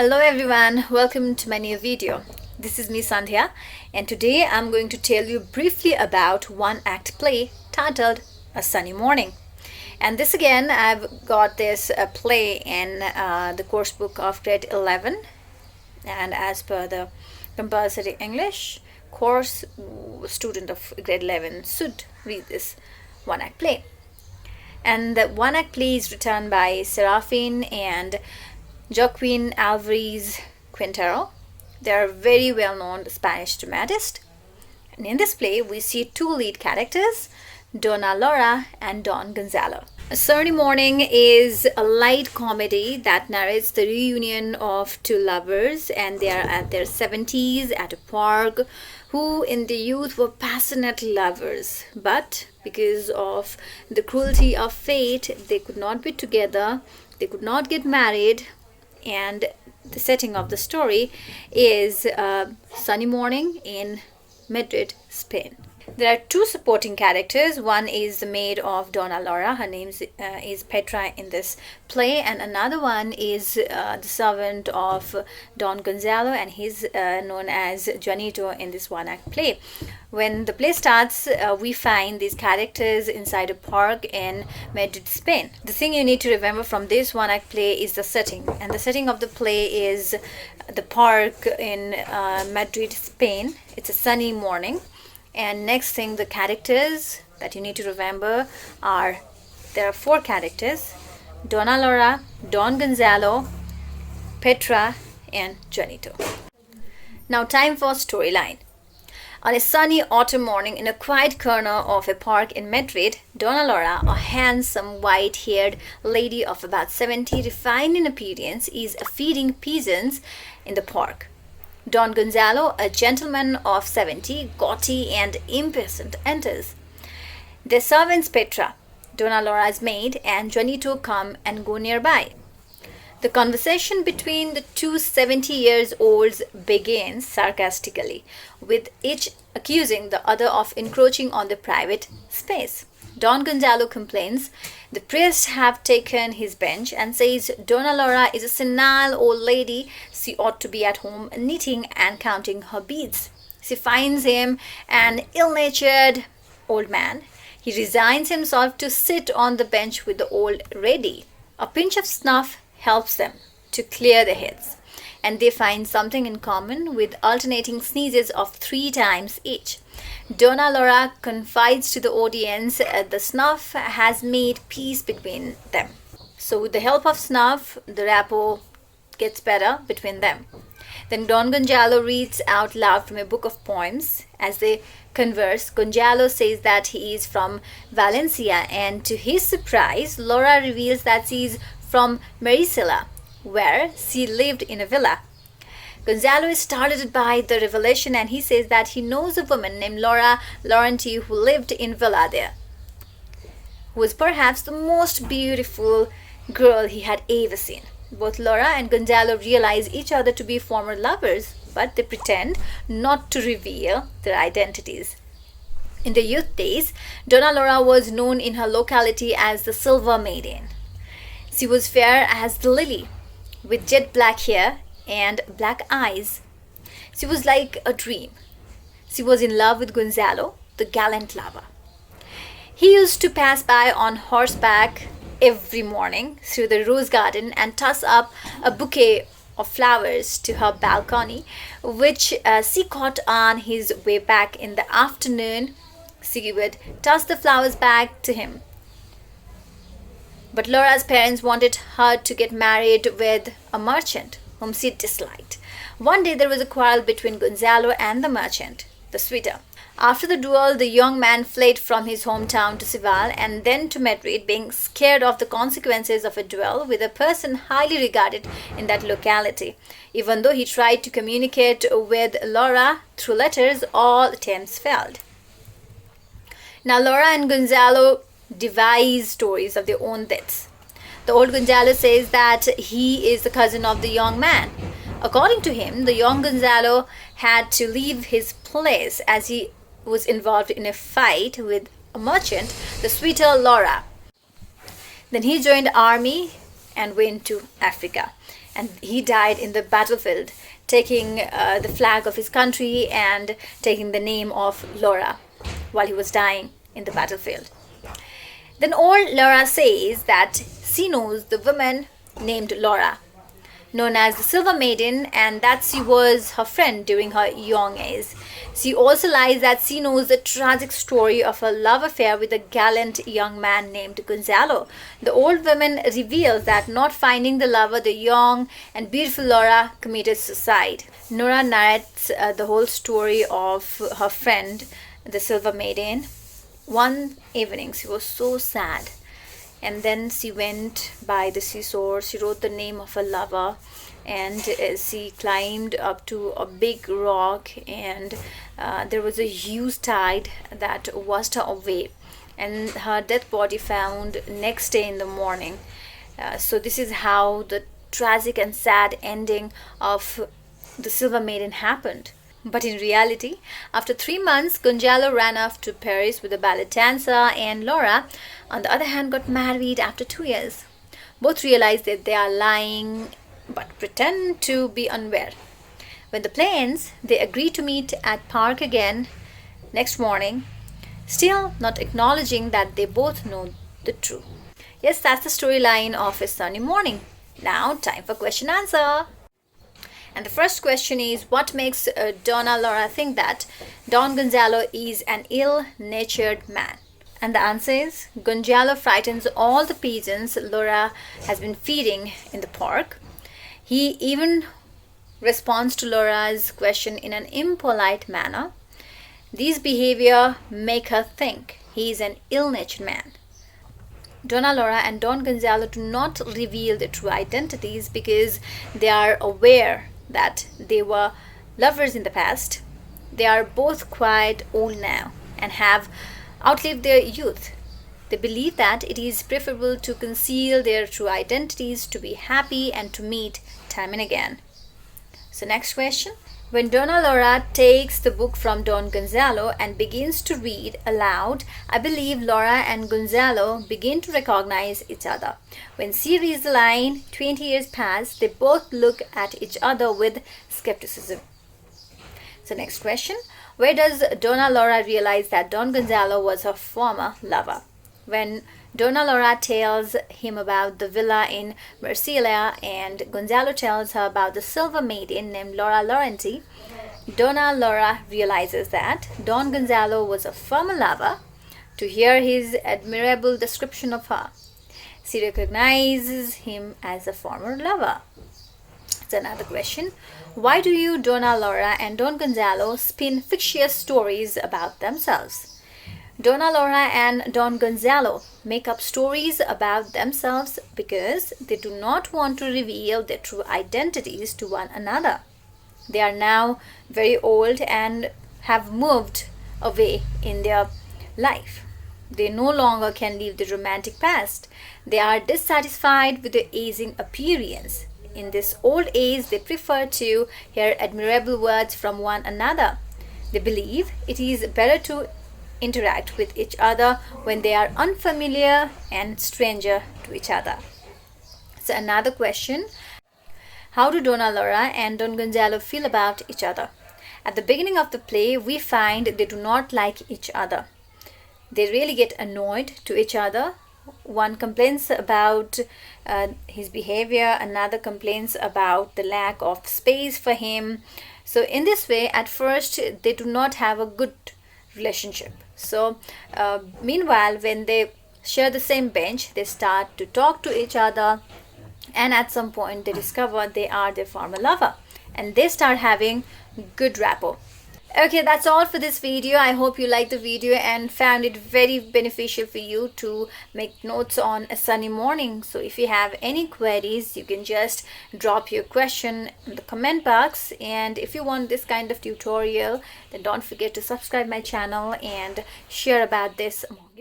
Hello everyone, welcome to my new video. This is me Sandhya, and today I'm going to tell you briefly about one act play titled A Sunny Morning. And this again, I've got this play in the course book of grade 11, and as per the compulsory English course, student of grade 11 should read this one act play. And the one act play is written by Serafin and Joaquin, Alvarez, Quintero. They are very well known Spanish dramatists. And in this play, we see two lead characters, Donna Laura and Don Gonzalo. A Sunny Morning is a light comedy that narrates the reunion of two lovers, and they are at their 70s at a park, who in the youth were passionate lovers. But because of the cruelty of fate, they could not be together, they could not get married. And the setting of the story is a sunny morning in Madrid, Spain. There are two supporting characters. One is the maid of Donna Laura. Her name is Petra in this play, and another one is the servant of Don Gonzalo, and he's known as Juanito in this one-act play. When the play starts, we find these characters inside a park in Madrid, Spain. The thing you need to remember from this one-act play is the setting, and the setting of the play is the park in Madrid, Spain. It's a sunny morning. And next thing, the characters that you need to remember are, there are four characters: Donna Laura, Don Gonzalo, Petra, and Juanito. Now time for storyline. On a sunny autumn morning in a quiet corner of a park in Madrid, Donna Laura, a handsome white-haired lady of about 70, refined in appearance, is feeding pigeons in the park. Don Gonzalo, a gentleman of 70, gauty and impatient, enters. Their servants Petra, Donna Laura's maid, and Juanito come and go nearby. The conversation between the two 70-year-olds begins sarcastically, with each accusing the other of encroaching on their private space. Don Gonzalo complains the priests have taken his bench and says Donna Laura is a senile old lady. She ought to be at home knitting and counting her beads. She finds him an ill-natured old man. He resigns himself to sit on the bench with the old lady. A pinch of snuff helps them to clear their heads, and they find something in common with alternating sneezes of 3 times each. Donna Laura confides to the audience the snuff has made peace between them. So with the help of snuff, the rapport gets better between them. Then Don Gonzalo reads out loud from a book of poems. As they converse, Gonzalo says that he is from Valencia, and to his surprise, Laura reveals that she is from Marisela, where she lived in a villa. Gonzalo is startled by the revelation, and he says that he knows a woman named Laura Laurenti who lived in villa there, who was perhaps the most beautiful girl he had ever seen. Both Laura and Gonzalo realize each other to be former lovers, but they pretend not to reveal their identities. In the youth days, Donna Laura was known in her locality as the Silver Maiden. She was fair as the lily, with jet black hair and black eyes. She was like a dream. She was in love with Gonzalo, the gallant lover. He used to pass by on horseback every morning through the rose garden and toss up a bouquet of flowers to her balcony, which she caught on his way back in the afternoon. She would toss the flowers back to him. But Laura's parents wanted her to get married with a merchant whom she disliked. One day there was a quarrel between Gonzalo and the merchant, the suitor. After the duel, the young man fled from his hometown to Seville and then to Madrid, being scared of the consequences of a duel with a person highly regarded in that locality. Even though he tried to communicate with Laura through letters, all attempts failed. Now Laura and Gonzalo devise stories of their own deaths. The old Gonzalo says that he is the cousin of the young man. According to him, the young Gonzalo had to leave his place as he was involved in a fight with a merchant, the sweeter Laura. Then he joined the army and went to Africa. and he died in the battlefield, taking the flag of his country and taking the name of Laura while he was dying in the battlefield. Then old Laura says that she knows the woman named Laura, known as the Silver Maiden, and that she was her friend during her young age. She also lies that she knows the tragic story of a love affair with a gallant young man named Gonzalo. The old woman reveals that, not finding the lover, the young and beautiful Laura committed suicide. Nora narrates the whole story of her friend, the Silver Maiden. One evening, she was so sad, and then she went by the seashore. She wrote the name of her lover, and she climbed up to a big rock, and there was a huge tide that washed her away, and her dead body found next day in the morning. So this is how the tragic and sad ending of the Silver Maiden happened. But in reality, after 3 months, Gonzalo ran off to Paris with a ballet dancer, and Laura, on the other hand, got married after 2 years. Both realize that they are lying but pretend to be unaware. When the play ends, they agree to meet at park again next morning, still not acknowledging that they both know the truth. Yes, that's the storyline of A Sunny Morning. Now, time for question answer. And the first question is, what makes Donna Laura think that Don Gonzalo is an ill-natured man? And the answer is, Gonzalo frightens all the pigeons Laura has been feeding in the park. He even responds to Laura's question in an impolite manner. These behavior make her think he is an ill-natured man. Donna Laura and Don Gonzalo do not reveal their true identities because they are aware that they were lovers in the past. They are both quite old now and have outlived their youth. They believe that it is preferable to conceal their true identities, to be happy, and to meet time and again. So next question. When Donna Laura takes the book from Don Gonzalo and begins to read aloud, I believe Laura and Gonzalo begin to recognize each other. When she reads the line, 20 years pass, they both look at each other with skepticism. So next question. Where does Donna Laura realize that Don Gonzalo was her former lover? When Donna Laura tells him about the villa in Marsilia and Gonzalo tells her about the Silver Maiden named Laura Laurenti, Donna Laura realizes that Don Gonzalo was a former lover. To hear his admirable description of her, she recognizes him as a former lover. It's another question. Why do you, Donna Laura and Don Gonzalo, spin fictitious stories about themselves? Donna Laura and Don Gonzalo make up stories about themselves because they do not want to reveal their true identities to one another. They are now very old and have moved away in their life. They no longer can leave the romantic past. They are dissatisfied with their aging appearance. In this old age, they prefer to hear admirable words from one another. They believe it is better to interact with each other when they are unfamiliar and stranger to each other. So another question. How do Donna Laura and Don Gonzalo feel about each other? At the beginning of the play, we find they do not like each other. They really get annoyed to each other. One complains about his behavior, another complains about the lack of space for him. So in this way, at first, they do not have a good relationship. So meanwhile, when they share the same bench, they start to talk to each other, and at some point they discover they are their former lover and they start having good rapport. Okay, that's all for this video. I hope you liked the video and found it very beneficial for you to make notes on A Sunny Morning. So if you have any queries, you can just drop your question in the comment box. And if you want this kind of tutorial, then don't forget to subscribe my channel and share about this among your friends.